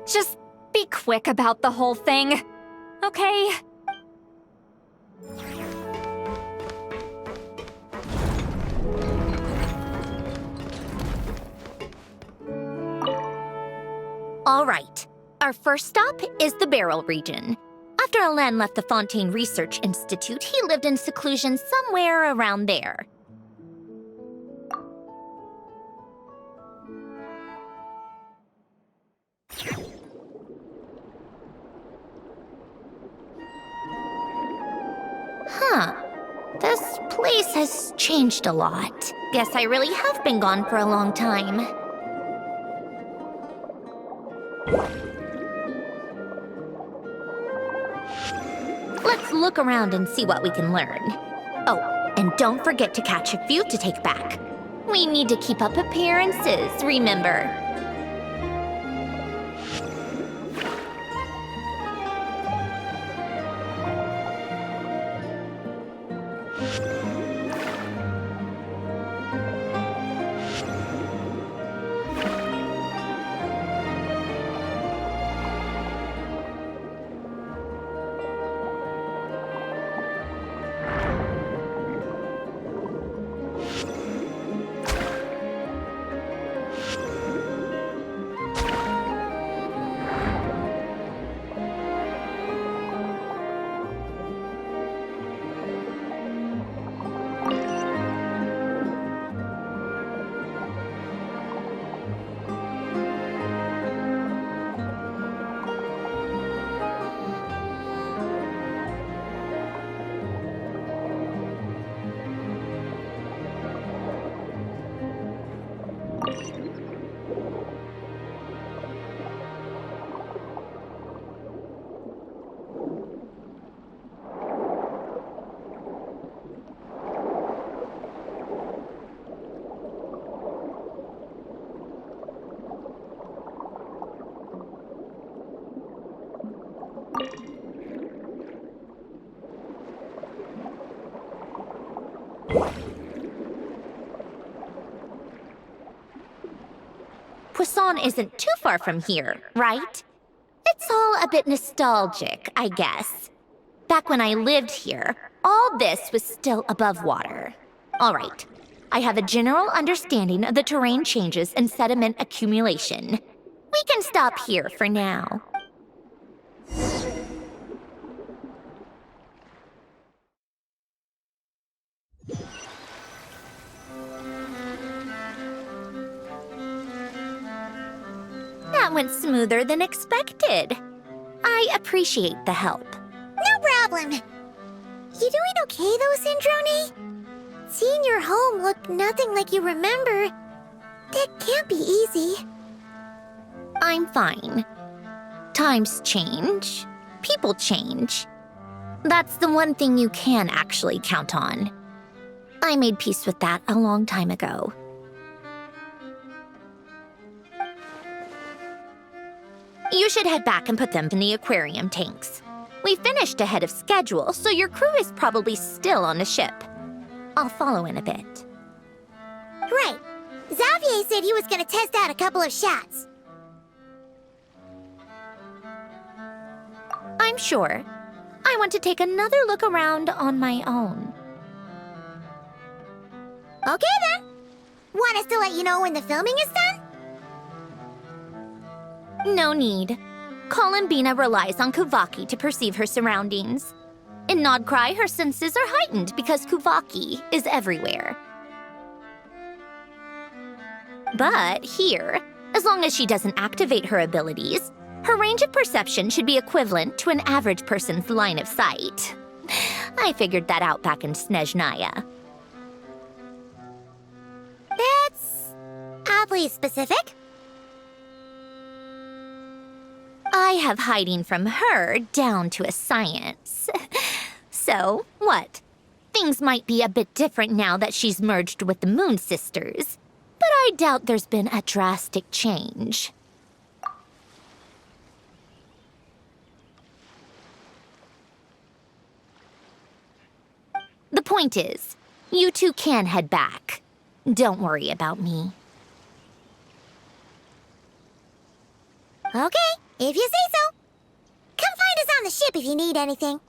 Just be quick about the whole thing, okay? All right. Our first stop is the Barrel region. After Alain left the Fontaine Research Institute, he lived in seclusion somewhere around there. Huh. This place has changed a lot. Guess I really have been gone for a long time. Let's look around and see what we can learn. Oh, and don't forget to catch a few to take back. We need to keep up appearances, remember? Poisson isn't too far from here, right? It's all a bit nostalgic, I guess. Back when I lived here, all this was still above water. All right, I have a general understanding of the terrain changes and sediment accumulation. We can stop here for now. That went smoother than expected. I appreciate the help. No problem. You doing okay though, Syndrome? Seeing your home look nothing like you remember, that can't be easy. I'm fine. Times change. People change. That's the one thing you can actually count on. I made peace with that a long time ago. You should head back and put them in the aquarium tanks. We finished ahead of schedule, so your crew is probably still on the ship. I'll follow in a bit. Right. Xavier said he was gonna test out a couple of shots. I'm sure. I want to take another look around on my own. Okay then. Want us to let you know when the filming is done? No need. Columbina relies on Kuvaki to perceive her surroundings. In Nodcry, her senses are heightened because Kuvaki is everywhere. But here, as long as she doesn't activate her abilities, her range of perception should be equivalent to an average person's line of sight. I figured that out back in Snezhnaya. That's Please specific. I have hiding from her down to a science. So, what? Things might be a bit different now that she's merged with the Moon Sisters, but I doubt there's been a drastic change. The point is, you two can head back. Don't worry about me. Okay, if you say so. Come find us on the ship if you need anything.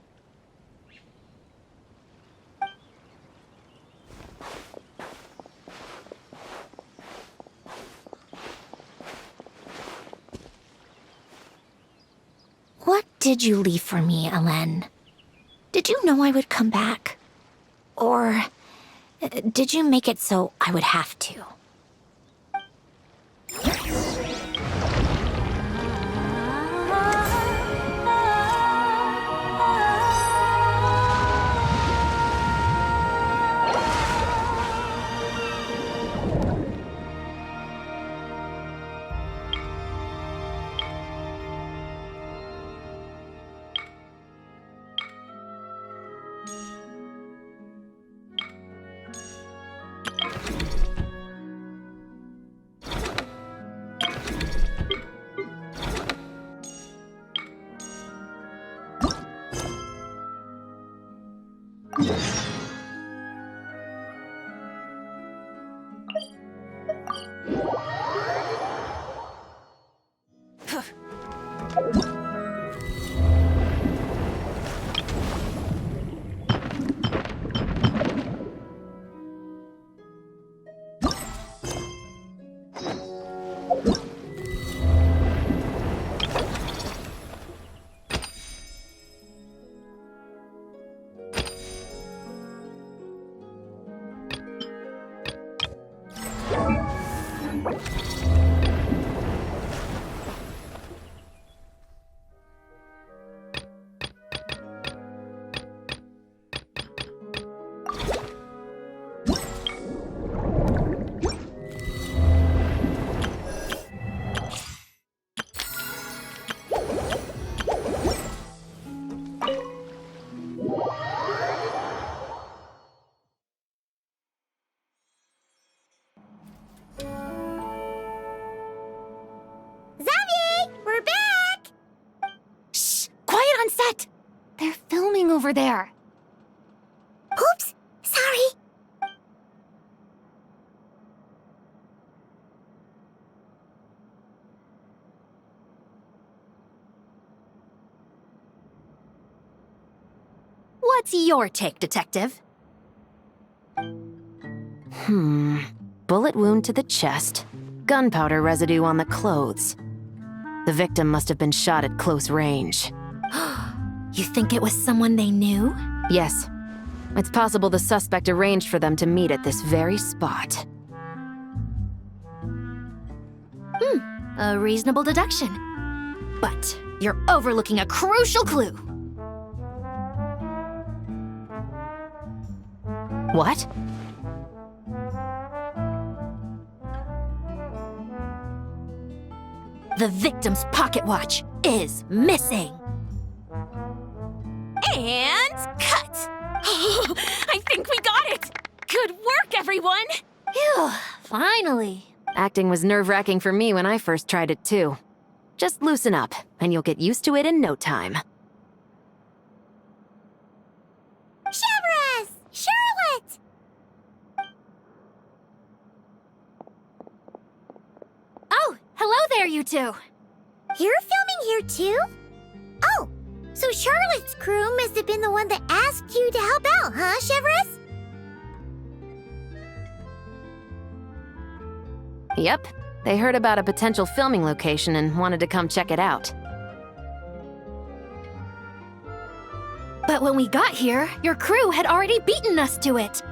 What did you leave for me, Ellen? Did you know I would come back? Or did you make it so I would have to? They're filming over there. Oops, sorry. What's your take, Detective? Bullet wound to the chest. Gunpowder residue on the clothes. The victim must have been shot at close range. You think it was someone they knew? Yes. It's possible the suspect arranged for them to meet at this very spot. A reasonable deduction. But you're overlooking a crucial clue. What? The victim's pocket watch is missing. And cut! I think we got it! Good work, everyone! Phew, finally. Acting was nerve-wracking for me when I first tried it too. Just loosen up, and you'll get used to it in no time. Chevrus! Charlotte! Oh, hello there, you two. You're filming here too? Oh, so Charlotte's crew must have been the one that asked you to help out, huh, Chevrus? Yep. They heard about a potential filming location and wanted to come check it out. But when we got here, your crew had already beaten us to it.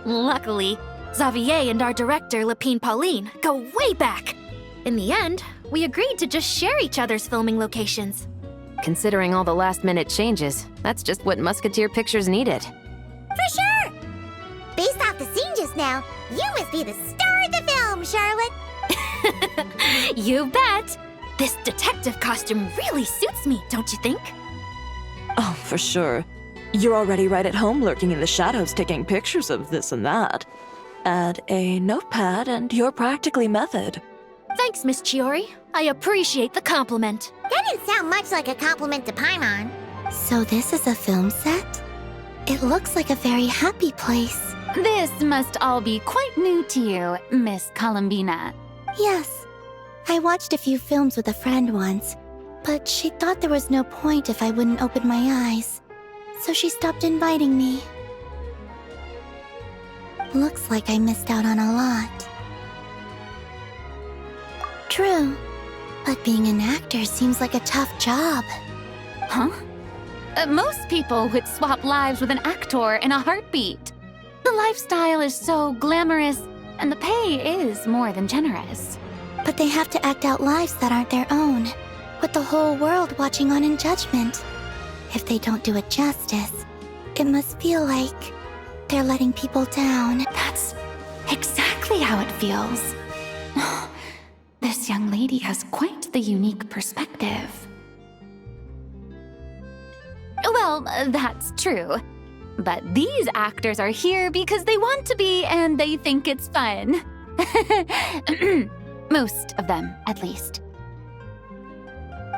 Luckily, Xavier and our director, Lapine Pauline, go way back. In the end, we agreed to just share each other's filming locations. Considering all the last-minute changes, that's just what Musketeer Pictures needed. For sure! Based off the scene just now, you must be the star of the film! costume, Charlotte? You bet! This detective costume really suits me, don't you think? Oh, for sure. You're already right at home lurking in the shadows taking pictures of this and that. Add a notepad and you're practically method. Thanks, Miss Chiori. I appreciate the compliment. That didn't sound much like a compliment to Paimon. So this is a film set? It looks like a very happy place. This must all be quite new to you, Miss Columbina. Yes. I watched a few films with a friend once, but she thought there was no point if I wouldn't open my eyes. So she stopped inviting me. Looks like I missed out on a lot. True, but being an actor seems like a tough job. Huh? Most people would swap lives with an actor in a heartbeat. The lifestyle is so glamorous, and the pay is more than generous. But they have to act out lives that aren't their own, with the whole world watching on in judgment. If they don't do it justice, it must feel like they're letting people down. That's exactly how it feels. This young lady has quite the unique perspective. Well, that's true. But these actors are here because they want to be and they think it's fun. Most of them, at least.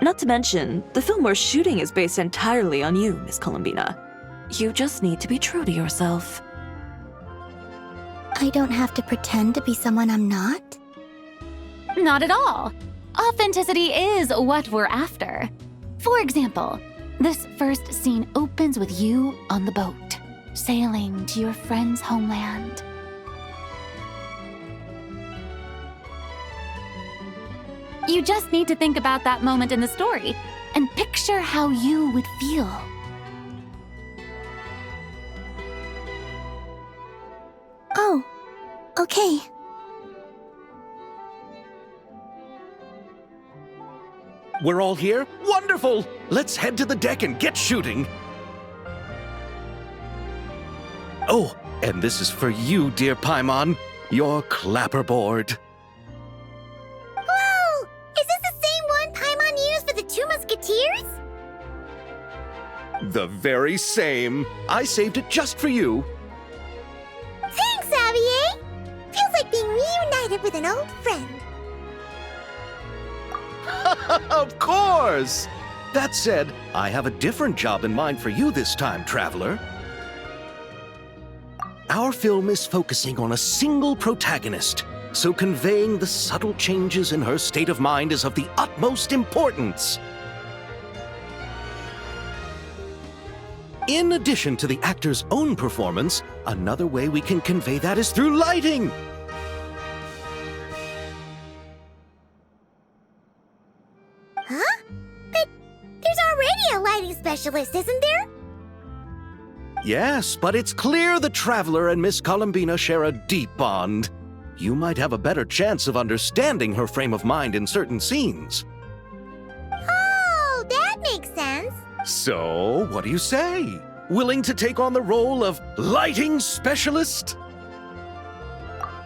Not to mention, the film we're shooting is based entirely on you, Miss Columbina. You just need to be true to yourself. I don't have to pretend to be someone I'm not? Not at all. Authenticity is what we're after. For example, this first scene opens with you on the boat, sailing to your friend's homeland. You just need to think about that moment in the story and picture how you would feel. Oh, okay. We're all here? Wonderful! Let's head to the deck and get shooting. Oh, and this is for you, dear Paimon, your clapperboard. Whoa! Is this the same one Paimon used for the Two Musketeers? The very same. I saved it just for you. Thanks, Xavier! Feels like being reunited with an old friend. Of course! That said, I have a different job in mind for you this time, traveler. Our film is focusing on a single protagonist, so conveying the subtle changes in her state of mind is of the utmost importance. In addition to the actor's own performance, another way we can convey that is through lighting. Huh? But there's already a lighting specialist, isn't there? Yes, but it's clear the Traveler and Miss Columbina share a deep bond. You might have a better chance of understanding her frame of mind in certain scenes. Oh, that makes sense. So, what do you say? Willing to take on the role of lighting specialist?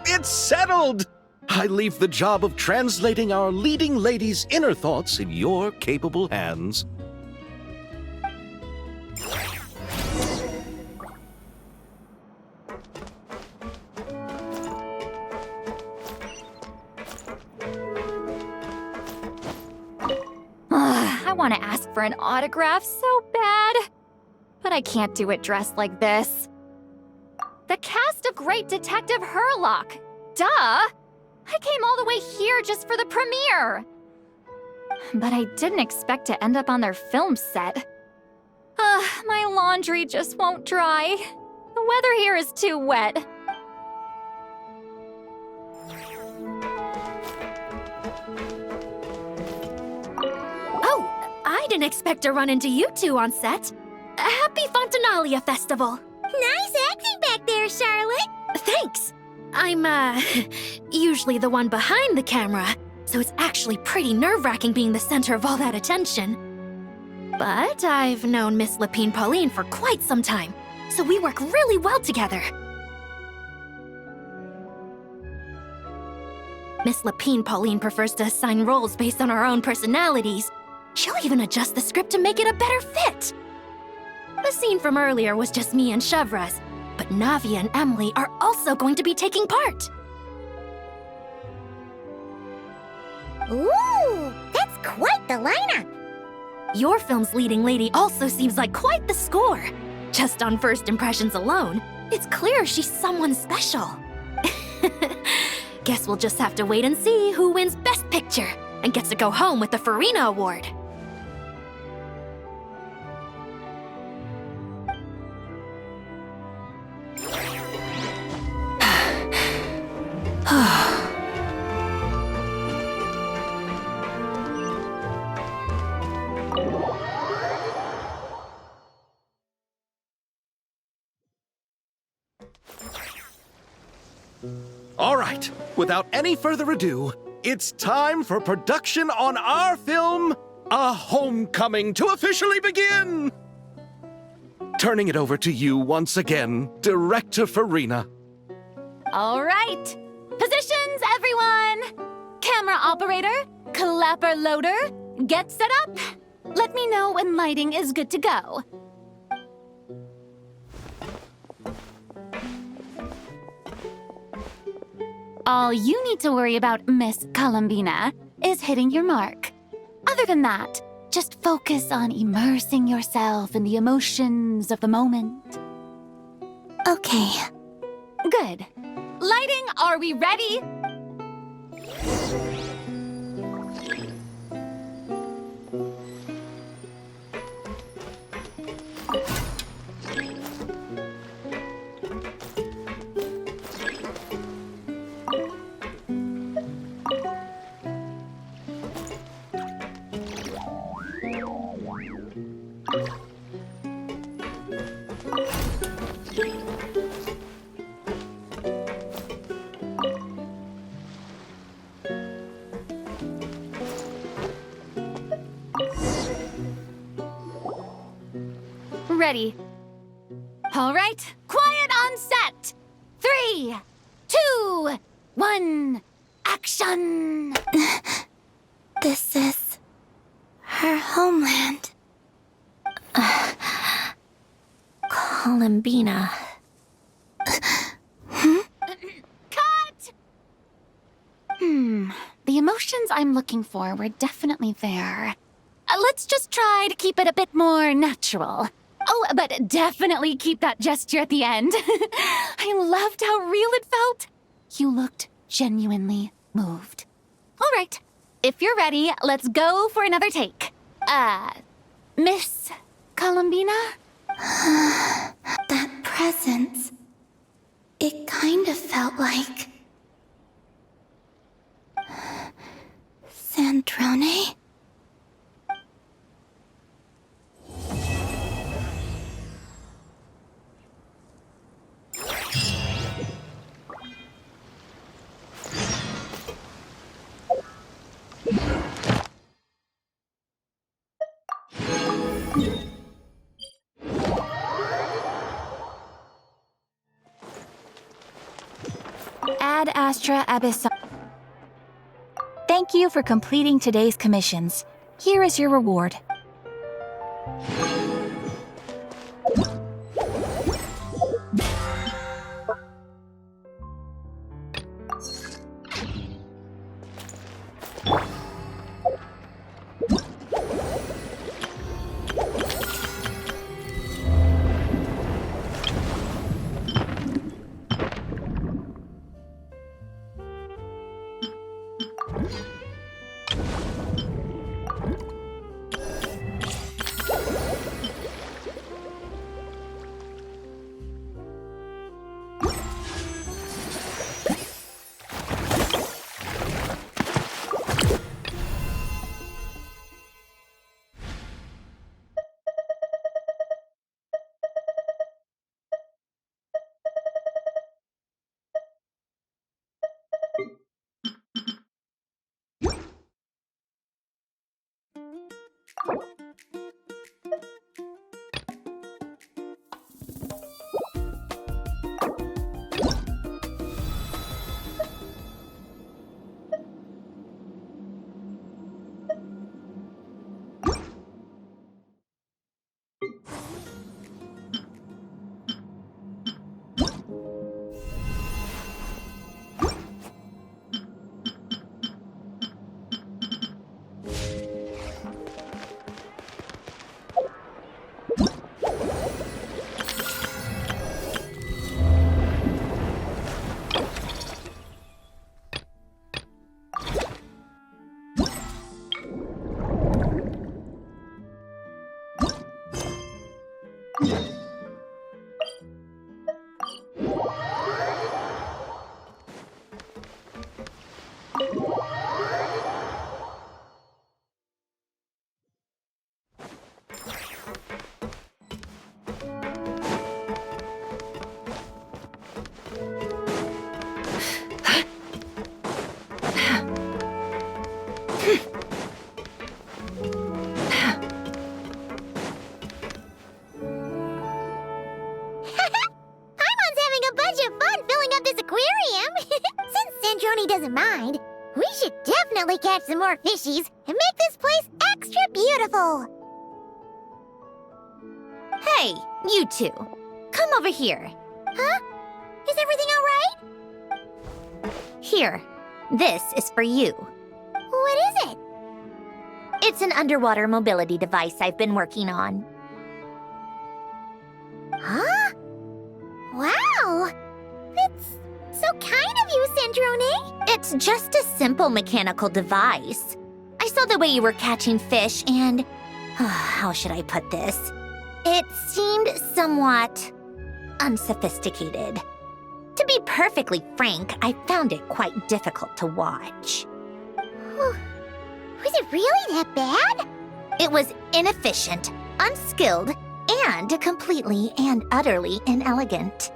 It's settled! I leave the job of translating our leading lady's inner thoughts in your capable hands. I want to ask for an autograph so bad, but I can't do it dressed like this. The cast of Great Detective Herlock. Duh! I came all the way here just for the premiere. But I didn't expect to end up on their film set. My laundry just won't dry. The weather here is too wet. Oh, I didn't expect to run into you two on set. Happy Fontanalia Festival. Nice acting back there, Charlotte. Thanks. I'm, usually the one behind the camera, so it's actually pretty nerve-wracking being the center of all that attention. But I've known Miss Lapine Pauline for quite some time, so we work really well together. Miss Lapine Pauline prefers to assign roles based on our own personalities. She'll even adjust the script to make it a better fit. The scene from earlier was just me and Chevraz, but Navi and Emily are also going to be taking part. Ooh, that's quite the lineup. Your film's leading lady also seems like quite the score. Just on first impressions alone, it's clear she's someone special. Guess we'll just have to wait and see who wins Best Picture and gets to go home with the Farina Award. All right, without any further ado, it's time for production on our film, A Homecoming, to officially begin! Turning it over to you once again, Director Farina. All right. Positions, everyone! Camera operator, clapper loader, get set up. Let me know when lighting is good to go. All you need to worry about, Miss Columbina, is hitting your mark. Other than that, just focus on immersing yourself in the emotions of the moment. Okay. Good. Lighting, are we ready? Ready. All right, quiet on set. 3, 2, 1, action! This is her homeland. Columbina. Cut! The emotions I'm looking for were definitely there. Let's just try to keep it a bit more natural. Oh, but definitely keep that gesture at the end. I loved how real it felt. You looked genuinely moved. All right, if you're ready, let's go for another take. Miss Columbina? That presence. It kind of felt like... Sandrone? Ad Astra Abyssal. Thank you for completing today's commissions. Here is your reward. Paimon's having a bunch of fun filling up this aquarium. Since Sandrone doesn't mind, we should definitely catch some more fishies and make this place extra beautiful. Hey, you two. Come over here. Huh? Is everything all right? Here. This is for you. What is it? It's an underwater mobility device I've been working on. Huh? Wow! It's so kind of you, Sandrone. It's just a simple mechanical device. I saw the way you were catching fish and... how should I put this? It seemed somewhat unsophisticated. To be perfectly frank, I found it quite difficult to watch. Was it really that bad? It was inefficient, unskilled, and completely and utterly inelegant.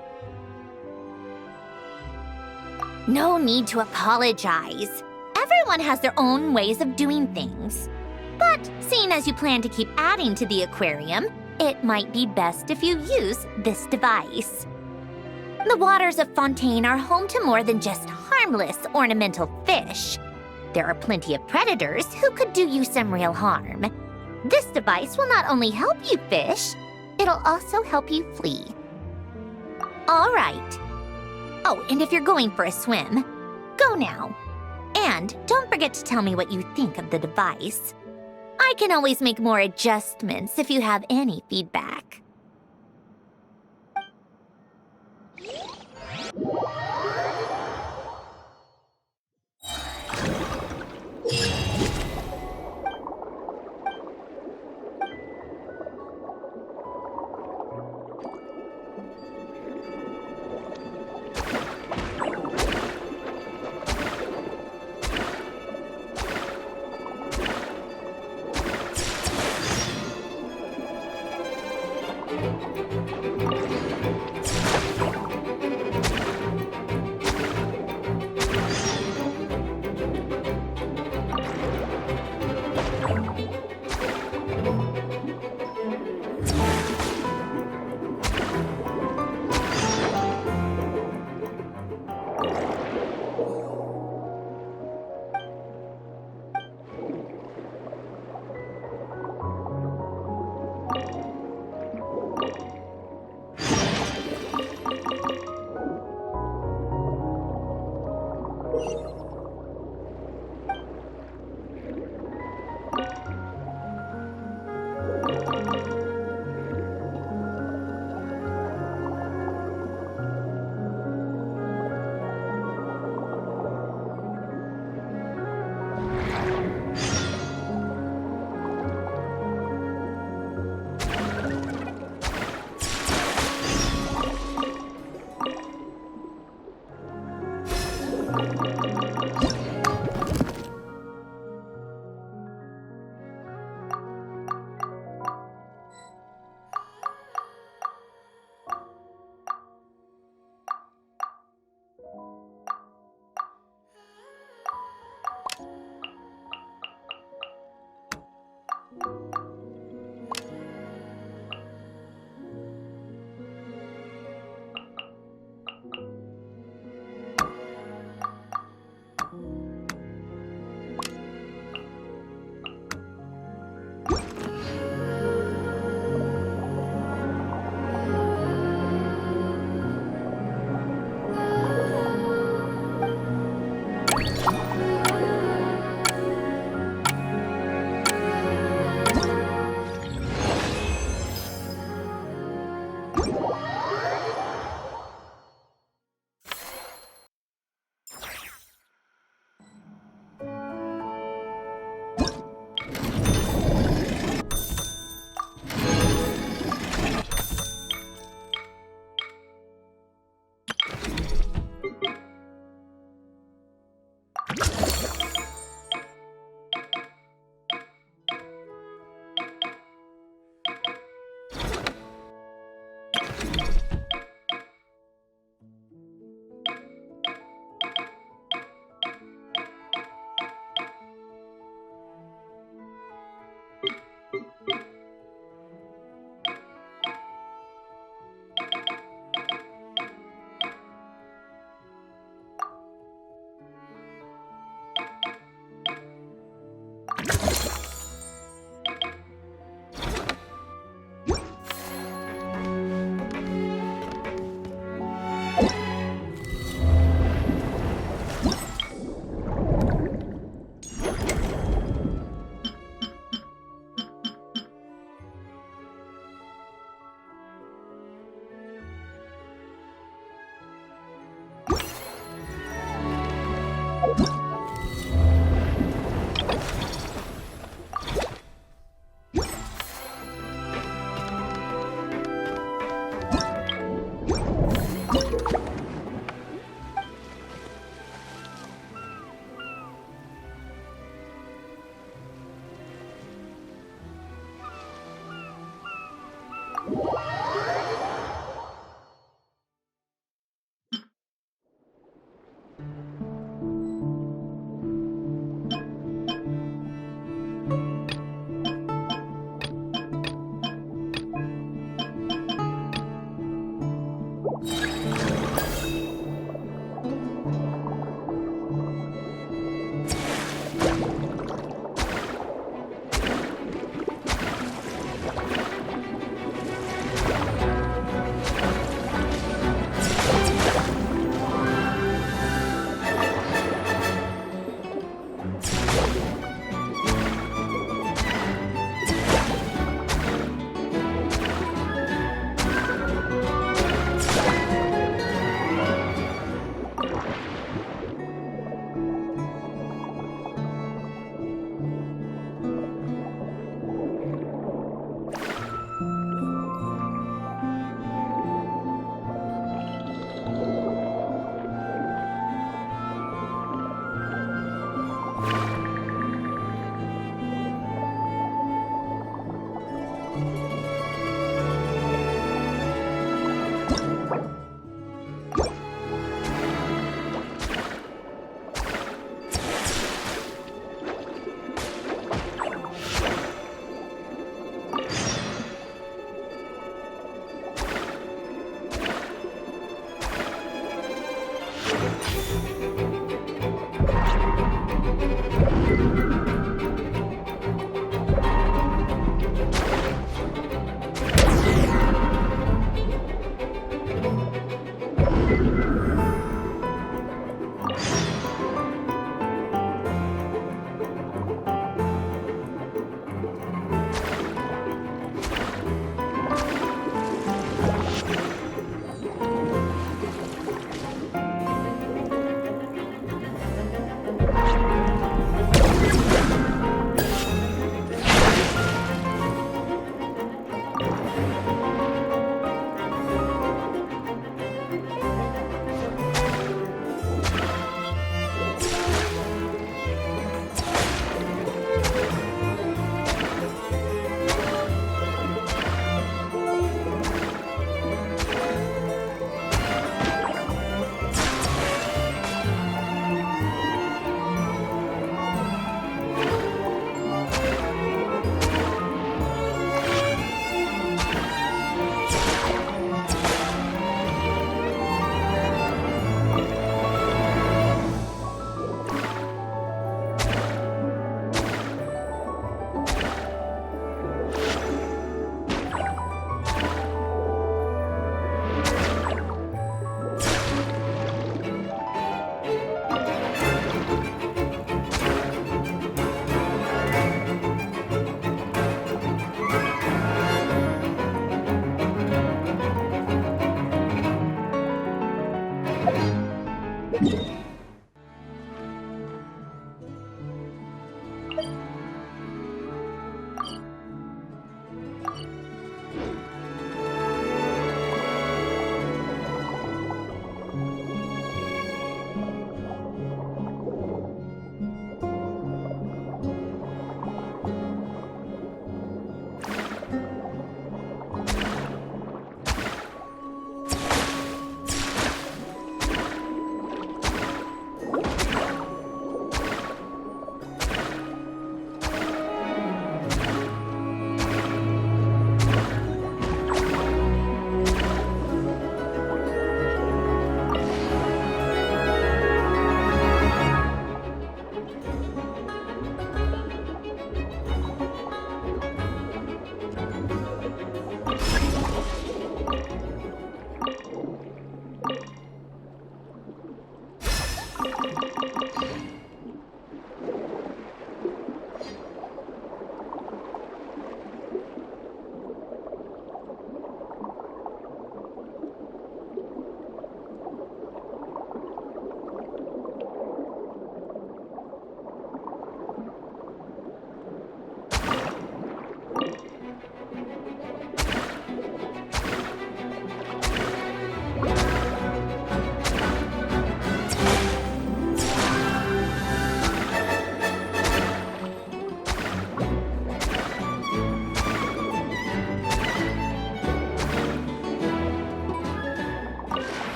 No need to apologize. Everyone has their own ways of doing things. But seeing as you plan to keep adding to the aquarium, it might be best if you use this device. The waters of Fontaine are home to more than just harmless ornamental fish. There are plenty of predators who could do you some real harm. This device will not only help you fish, it'll also help you flee. All right. Oh, and if you're going for a swim, go now. And don't forget to tell me what you think of the device. I can always make more adjustments if you have any feedback.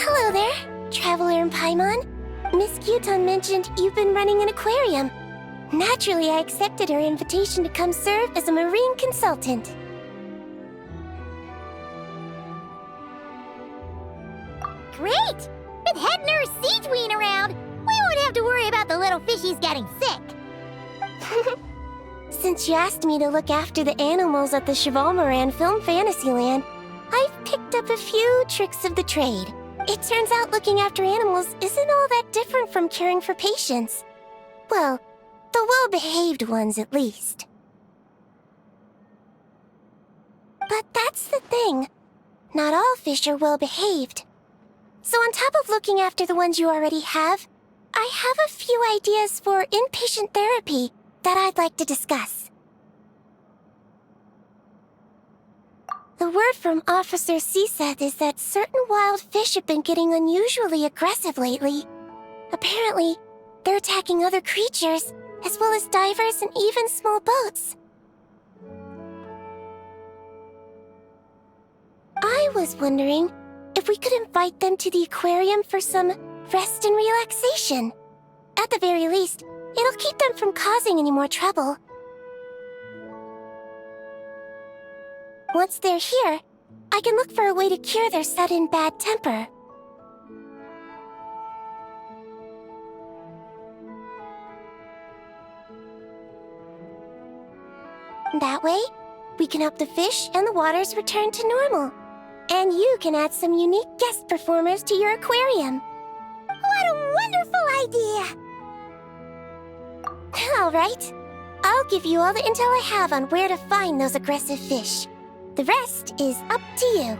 Hello there, Traveler and Paimon. Miss Gyuton mentioned you've been running an aquarium. Naturally, I accepted her invitation to come serve as a marine consultant. Great! With Hedner Siegeween around, we won't have to worry about the little fishies getting sick. Since you asked me to look after the animals at the Chevalmoran Film Fantasyland, I've picked up a few tricks of the trade. It turns out looking after animals isn't all that different from caring for patients. Well, the well-behaved ones at least. But that's the thing. Not all fish are well-behaved. So on top of looking after the ones you already have, I have a few ideas for inpatient therapy that I'd like to discuss. The word from Officer Siseth is that certain wild fish have been getting unusually aggressive lately. Apparently, they're attacking other creatures, as well as divers and even small boats. I was wondering if we could invite them to the aquarium for some rest and relaxation. At the very least, it'll keep them from causing any more trouble. Once they're here, I can look for a way to cure their sudden bad temper. That way, we can help the fish and the waters return to normal. And you can add some unique guest performers to your aquarium. What a wonderful idea! All right. I'll give you all the intel I have on where to find those aggressive fish. The rest is up to you.